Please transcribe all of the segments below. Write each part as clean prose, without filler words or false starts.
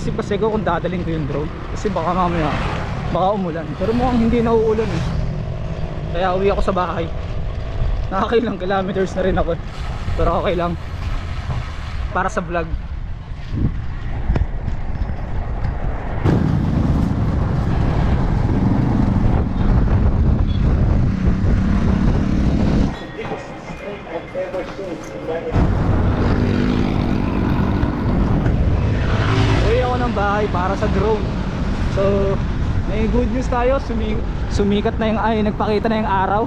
iniisip kasi ko kung dadalhin ko yung drone, kasi baka mamaya baka umulan, pero mukhang hindi na uulan eh. Kaya uwi ako sa bahay. Nakakailang kilometers na rin ako, pero okay lang para sa vlog. Uwi ako ng bahay para sa drone. So may good news tayo, sumikat na yung, ay nagpakita na yung araw.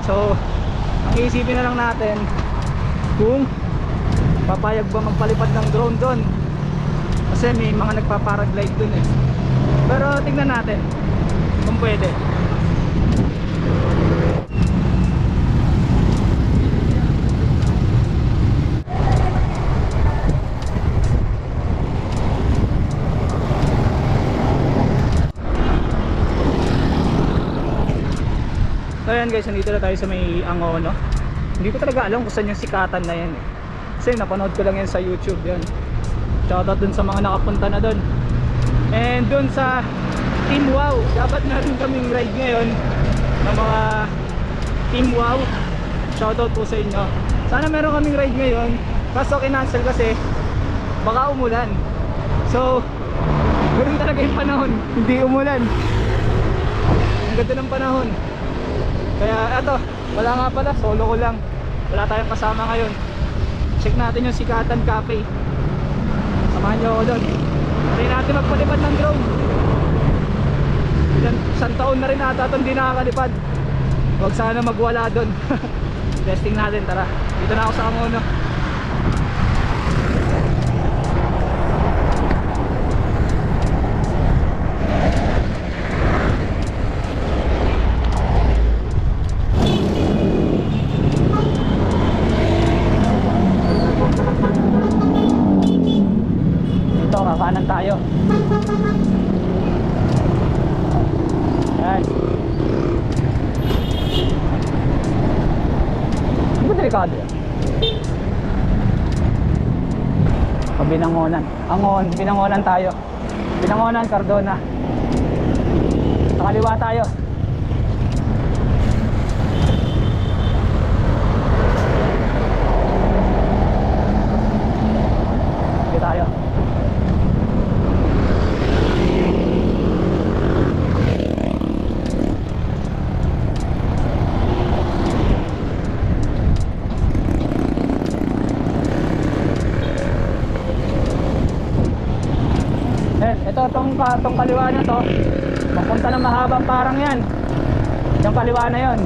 So ang iisipin na lang natin kung papayag ba magpalipad ng drone doon, kasi may mga nagpa-paraglide doon eh. Pero tingnan natin kung pwede. So ayan guys, nandito na tayo sa may Angono. Hindi ko talaga alam kung saan yung sikatan na yan eh, kasi napanood ko lang yan sa YouTube yan. Shoutout dun sa mga nakapunta na dun. And dun sa Team Wow, dapat na rin kaming ride ngayon ng mga Team Wow. Shoutout po sa inyo. Sana meron kaming ride ngayon, kaso kinancel kasi baka umulan. So ganoon talaga yung panahon, hindi umulan. Ang ganda ng panahon. Kaya eto, wala nga pala, solo ko lang. Wala tayong kasama ngayon. Check natin yung Sikatan Cafe. Samahan nyo ako doon. Try natin magpalipad ng drone. Isang taon na rin ata itong di nakakalipad. Huwag sana magwala doon. Testing natin, tara. Dito na ako sa Angono. Kakanan tayo. Ayan. Hindi ba delikado yan? Binangonan. Binangonan tayo. Binangonan, Cardona. Sa kaliwa tayo. Sige tayo. Itong kaliwa na to, papunta ng mahabang parang yan. Yung kaliwa na yon,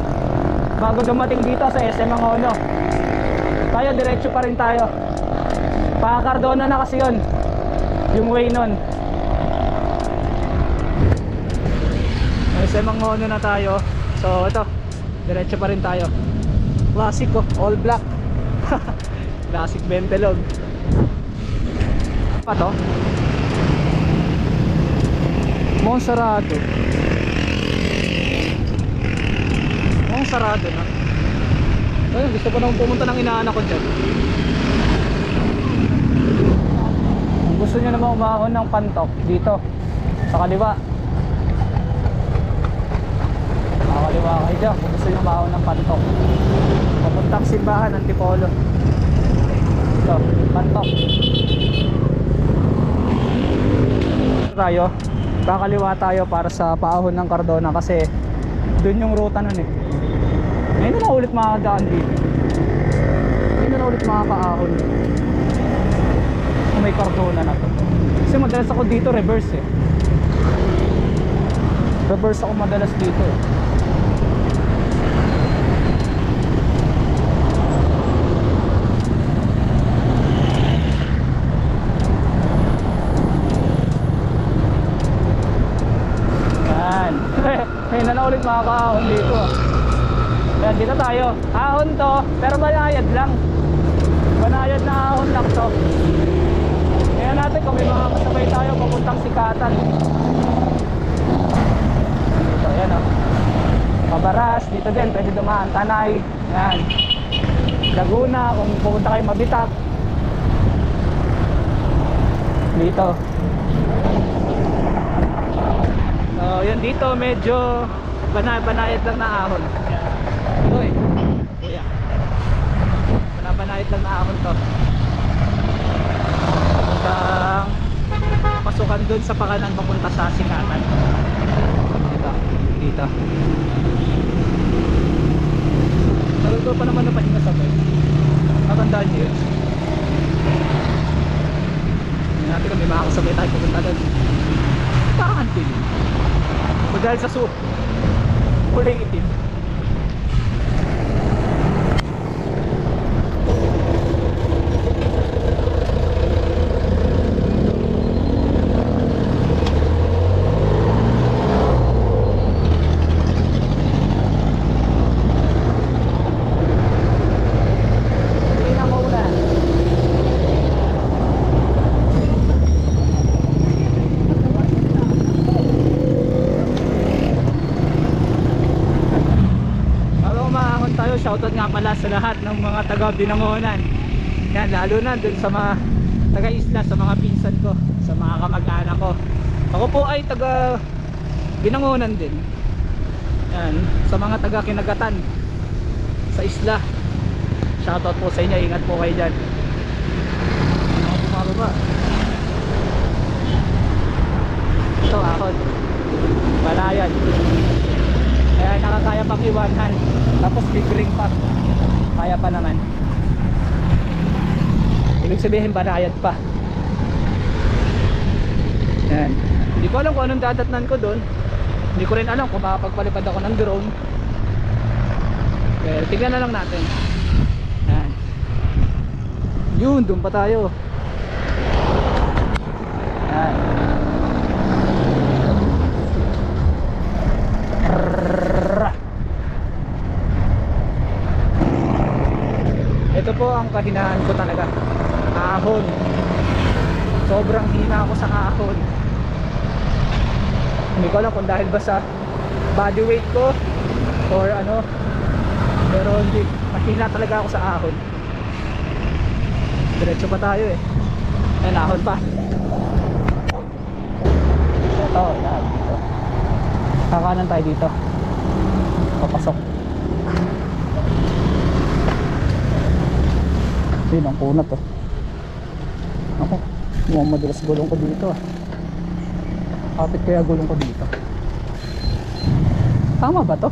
bago dumating dito sa SM Angono. Tayo diretso pa rin tayo. Pa-Cardona na kasi yon, yung way nun. SM Angono na tayo. So ito, diretso pa rin tayo. Classic oh, all black. Classic Bentelog. Pa to? Monserrado. Monserrado na. Ayun, gusto ko nang pumunta ng inaanak ko dyan. Kung gusto nyo naman umahon ng Pantok, dito sa kaliwa. Makakaliwa kayo dyan kung gusto nyo umahon ng Pantok. Papuntang simbahan, Antipolo. Ito, Pantok. Tayo, kakaliwa tayo para sa paahon ng Cardona kasi dun yung ruta nun eh. Ngayon na ulit makakadaan dito. Ngayon na ulit makakaahon kung may Cardona na to. Kasi madalas ako dito reverse eh. Reverse ako madalas dito eh. Ngayon na ulit makakaahon dito. Yan, dito tayo. Ahon to, pero banayad lang. Banayad na ahon lang to. Kaya natin kung may mga kasabay tayo papuntang Sikatan. Dito, yan o. Pabaras, dito din, pwede dumaan. Tanay, yan. Laguna, kung pupunta kayo Mabitak. dito. So yan dito medyo banayad lang na ahon. Ito eh kuya, banayad lang na ahon to. Hanggang pasukan dun sa pakanan papunta sa Sikatan. Dito tagal ko pa naman na pahinga sabay. Matandaan nyo yun. Hindi natin kung may makakasabay tayo pupunta doon. Parang antil o dahil sa kulay itim. Shoutout nga pala sa lahat ng mga taga Binangonan. Yan, lalo na dun sa mga taga isla, sa mga pinsan ko, sa mga kamag-anak ko. Ako po ay taga Binangonan din. Yan, sa mga taga Kinagatan sa isla, shoutout po sa inyo, ingat po kayo dyan. Mga bumababa. Ito ahon, balayan. Kaya nakakaya pang iwanhan. Tapos big ring pa, kaya pa naman. Ibig sabihin banayad pa. Yan. Hindi ko alam kung anong dadatnan ko doon. Hindi ko rin alam kung makapagpalipad ako ng drone. Pero tignan na lang natin. Yan. Yun, doon pa tayo. Yan. Ito po ang kahinaan ko talaga, ahon. Sobrang hina ako sa ahon. Hindi ko alam kung dahil ba sa body weight ko or ano, pero hindi, mahina talaga ako sa ahon. Diretso pa tayo eh. Ayan, ahon pa. Ito, yan, dito. Kakanan tayo dito. Papasok. Yun ang kunat oh. Ako, mukhang madalas gulong ko dito ah. Kapit kaya gulong ko dito. Tama ba to?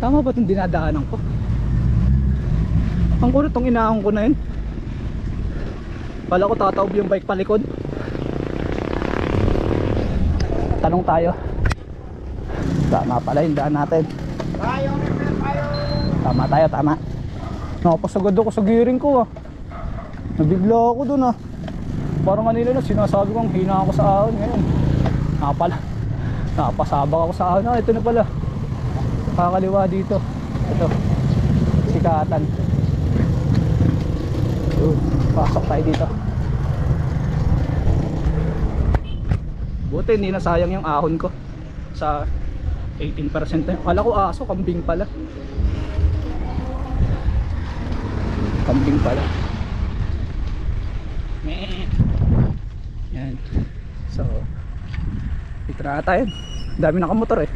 Tama ba itong dinadaanan ko? Ang kunat tong inaahon ko na yun. Kala ko tataob yung bike palikod. Tanong tayo. Tama pala yung daan natin. Tama tayo, tama. Napasagad ako sa gearing ko ah. Nabigla ako dun ah. Parang kanina na sinasabi kong hina ako sa ahon. Ngayon napasabak ako sa ahon. Ito na pala, kakaliwa dito. Ito, Sikatan. Pasok tayo dito. Buti hindi nasayang yung ahon ko sa 18% na. Kala ko aso, kambing pala. Kambing pala. Yan. So dito na tayo. Dami nakamotor eh.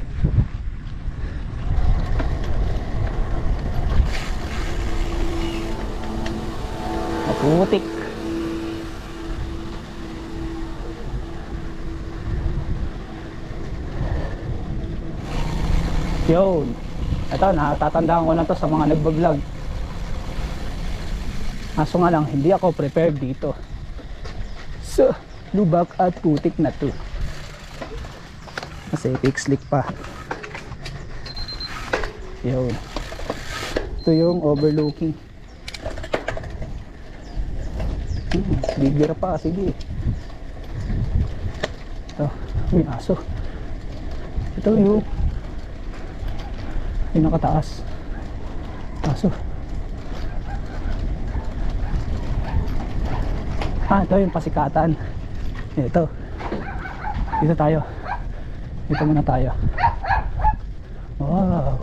Maputik. Yun. Ito, natatandaan ko na to sa mga nagbablog. Kaso nga lang, hindi ako prepared dito. So, lubak at putik na to. Kasi fix slick pa. Yun. Ito yung overlooking. Bibira pa, sige. Ito, may aso. Ito yung nakataas. Aso. Ito yung Pasikatan. Ito. Dito tayo. Dito muna tayo. Wow.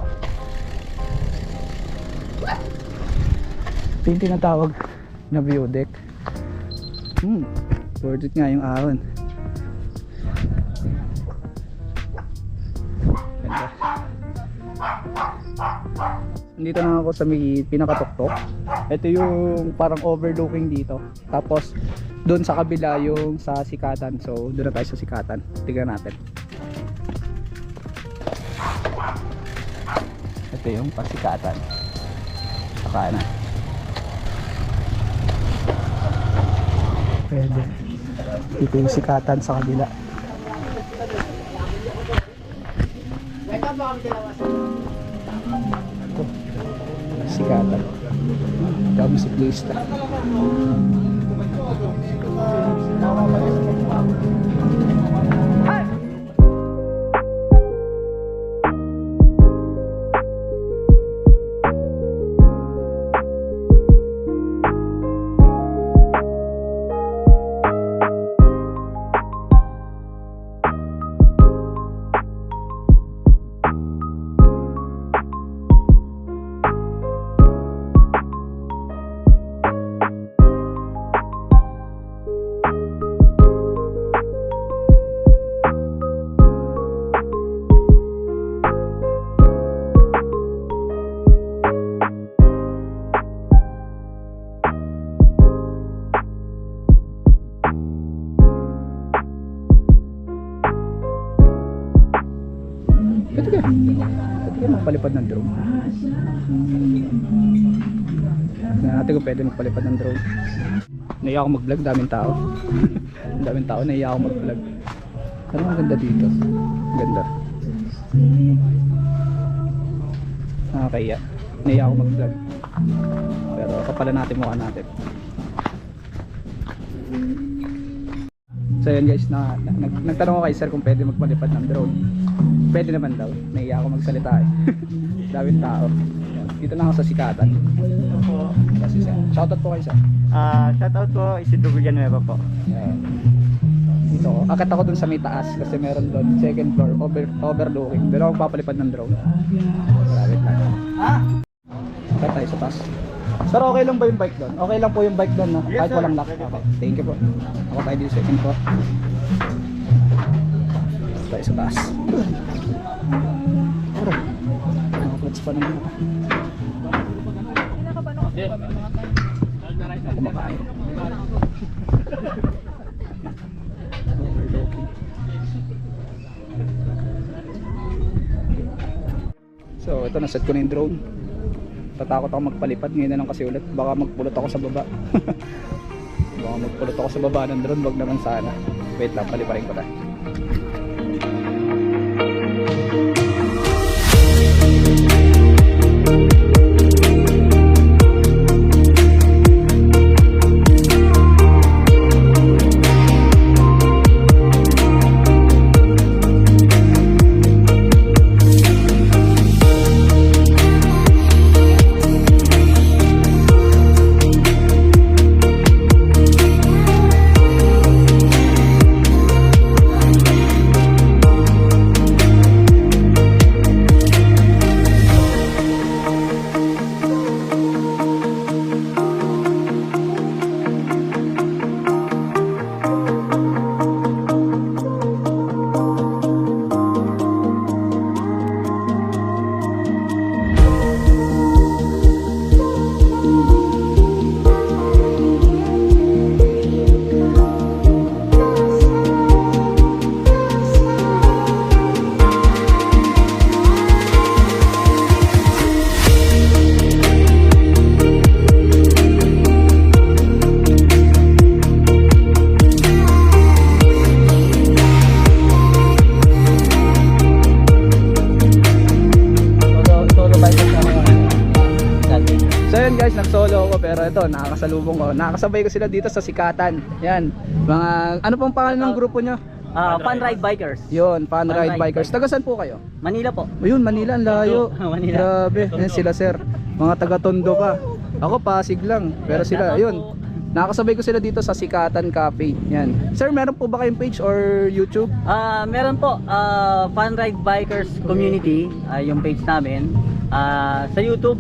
Ito yung tinatawag na view deck. Worth it nga yung ahon. Ganda. Dito na ako sa may pinakatuktok. Ito yung parang overlooking dito. Tapos doon sa kabila yung sa Sikatan. So doon na tayo sa Sikatan. Tignan natin. Ito yung Pasikatan. Sa kanan. Pwede. Dito yung Sikatan sa kabila. Ito. Sikatan. Dami siklista. Pwede ka magpalipad ng drone. Tignan natin kung pwede magpalipad ng drone. Naiya ako mag-vlog, daming tao. Daming tao, naiya ako mag-vlog. Ano ang ganda dito? Ganda. Nakakaya. Naiya ako mag-vlog. Pero kapalan natin mukha natin. So yun guys, nagtanong ako kay sir kung pwede magpalipad ng drone. Pwede naman daw, naiya ako magsalita eh. Daming tao. Dito na ako sa Sikatan. Kasi sir, shoutout po kayo sir. Shoutout po, Isidro Villanueva po. Dito ako, akit ako dun sa may taas kasi meron doon second floor, overlooking. Pero ako papalipad ng drone. Malapit lang. Akit tayo sa taas. Sir, okay lang ba yung bike doon? Okay lang po yung bike doon, no? Yes, Kahit sir. walang lock. Okay, thank you po. Ako tayo dito second floor. Tayo sa taas. Aray, nakaklats pa naman ako. Ako kumakain. Overlooking. So ito, naset ko na yung drone. Tatakot ako magpalipad ngayon na lang kasi ulit. Baka magpulot ako sa baba. Baka magpulot ako sa baba ng drone. Wag naman sana. Wait lang, paliparin ko na. Guys, nag-solo ako pero ito, nakakasalubong ko. Nakakasabay ko sila dito sa Sikatan. Yan. Mga ano pong pangalan ng grupo nyo? Fun Ride Bikers. Yun, Fun Ride Ride Bikers. Taga saan po kayo? Manila po. Ayun, Manila, ang layo. Manila. Grabe. Yan sila sir. Mga taga Tondo pa. Ako Pasig lang. Pero sila, ayun. Nakakasabay ko sila dito sa Sikatan Cafe. Yan. Sir, meron po ba kayong page or YouTube? Meron po, Fun Ride Bikers Community, yung page namin. Sa YouTube,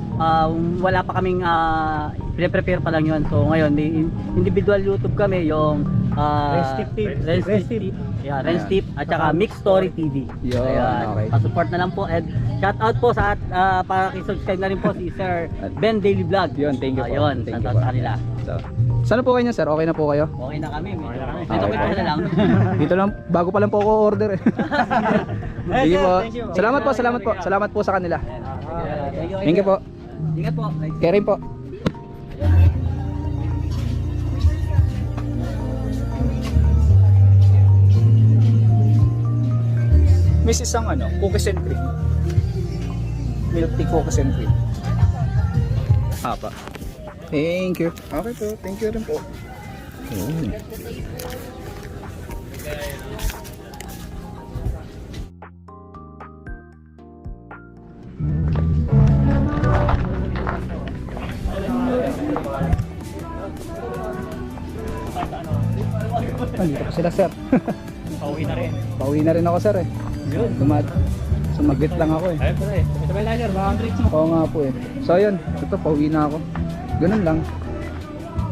wala pa kaming prepare pa lang yun. So ngayon, individual YouTube kami, yung Ren's Tip. Yeah, Ren's Tip at saka Mix Story TV. Yun, okay. Pa-support na lang po, and shout out po sa para i-subscribe na rin po si Sir Ben Daily Vlog. Yun, thank you po. Yun, Thank shout you out po. sa kanila. So, saan po kayo niya, sir? Okay na po kayo? Okay na kami, medyo kami. Okay. Ito na lang. Dito lang, bago pa lang po ako order eh. Sige po. Thank you. Salamat po, salamat po. Salamat po sa kanila. Thank you po. Ingat po. Kaya rin po. Miss isang cookies and cream. Milk tea cookies and cream. Apa. Thank you. Okay po, thank you rin po. Dito po sila, sir. Pauwi na rin. Pauwi na rin ako, sir eh. Yun. Sumaglit lang ako eh. Ayun po eh. Sabay lang sir, baka ang tricks mo. Oo nga po eh. So ayun, ito pauwi na ako. Ganun lang.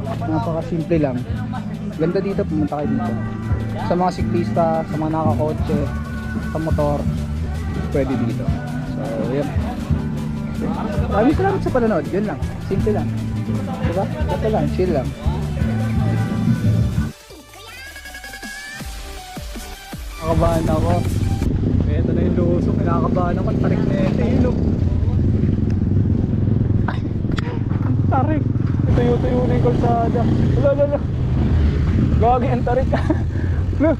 Napaka-simple lang. Ganda dito, pumunta kayo dito. Sa mga siklista, sa mga nakakotse, sa motor, pwede dito. So yun. Maraming salamat sa panonood. Yun lang. Simple lang. Diba? Ito lang. Chill lang. Nakakabahan ako. Ito na yung lusok. Nakakabahan ako. Tarik na ito. Yun o. Ay! Tarik! Ito yung kalsada. Lala. Gagi ang tarik. Look!